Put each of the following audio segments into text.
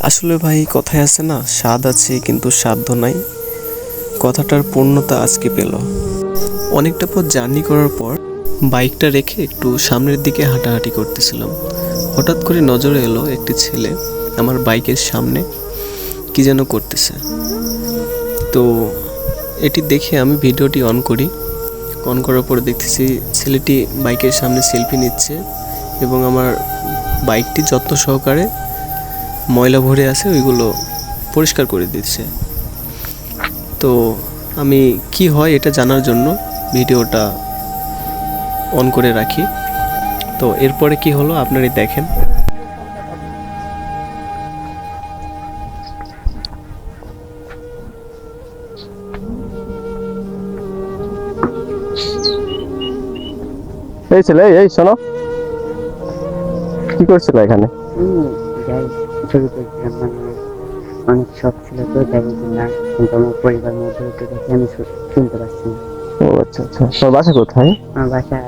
আসলে ভাই কথায় আছে না, স্বাদ আছে কিন্তু সাধ্য নাই। কথাটার পূর্ণতা আজকে পেল। অনেকটা পথ জার্নি করার পর বাইকটা রেখে একটু সামনের দিকে হাঁটাহাঁটি করতেছিলাম। হঠাৎ করে নজরে এলো একটি ছেলে আমার বাইকের সামনে কি যেন করতেছে। তো এটি দেখে আমি ভিডিওটি অন করি। অন করার পর দেখতেছি ছেলেটি বাইকের সামনে সেলফি নিচ্ছে এবং আমার বাইকটি যত্ন সহকারে ময়লা ভরে আছে ওইগুলো পরিষ্কার করে দিচ্ছে। তো আমি কি হয় এটা জানার জন্য ভিডিওটা অন করে রাখি। তো এরপরে কি হলো আপনারাই দেখেন। এই ছেলে, এই শোনো, কি করছিল এখানে? যাই ছবি তুলছিলাম, অনেক শখ ছিল তো যাই না, কিন্তু আমার পরিবার মধ্যে দেখে আমি চিনতে পারছি না। ও আচ্ছা আচ্ছা, তোর বাসা কোথায়? আমার বাসা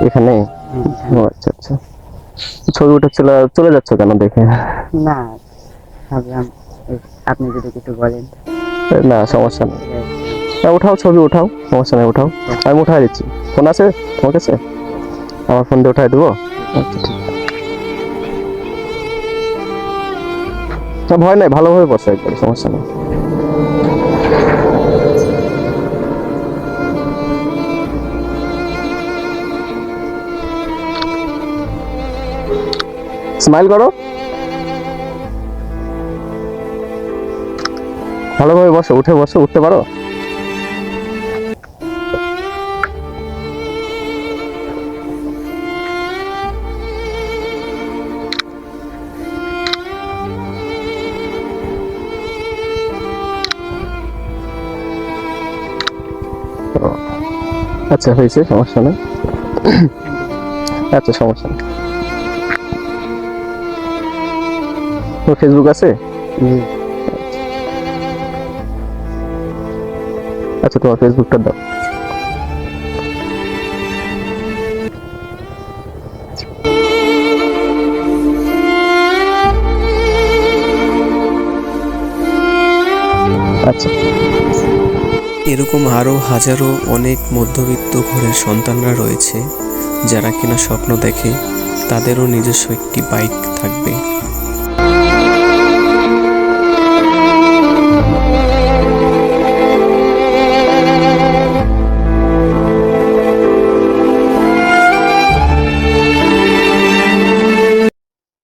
এখানে? ও আচ্ছা আচ্ছা, ছবি উঠাচ্ছিল, চলে যাচ্ছ কেন দেখে? না, ভাবলাম আপনি যদি কিছু বলেন। না সমস্যা নেই, উঠাও ছবি উঠাও, সমস্যা নেই উঠাও, আমি উঠাই দিচ্ছি। ফোন আছে তোমার কাছে? আমার ফোন দিয়ে উঠাই দেবো। আচ্ছা ঠিক আছে, ভয় নাই, ভালোভাবে বসো একবার, সমস্যা নেই। স্মাইল করো, ভালোভাবে বসো, উঠে বসো, উঠতে পারো? আচ্ছা হয়েছে, সমস্যা নেই। আচ্ছা সমস্যা নেই। তোর ফেসবুক আছে? আচ্ছা তোমার ফেসবুকটা দাও। আচ্ছা, এরকম আরও হাজারো অনেক মধ্যবিত্ত ঘরের সন্তানরা রয়েছে যারা কিনা স্বপ্ন দেখে তাদেরও নিজস্ব একটি বাইক থাকবে।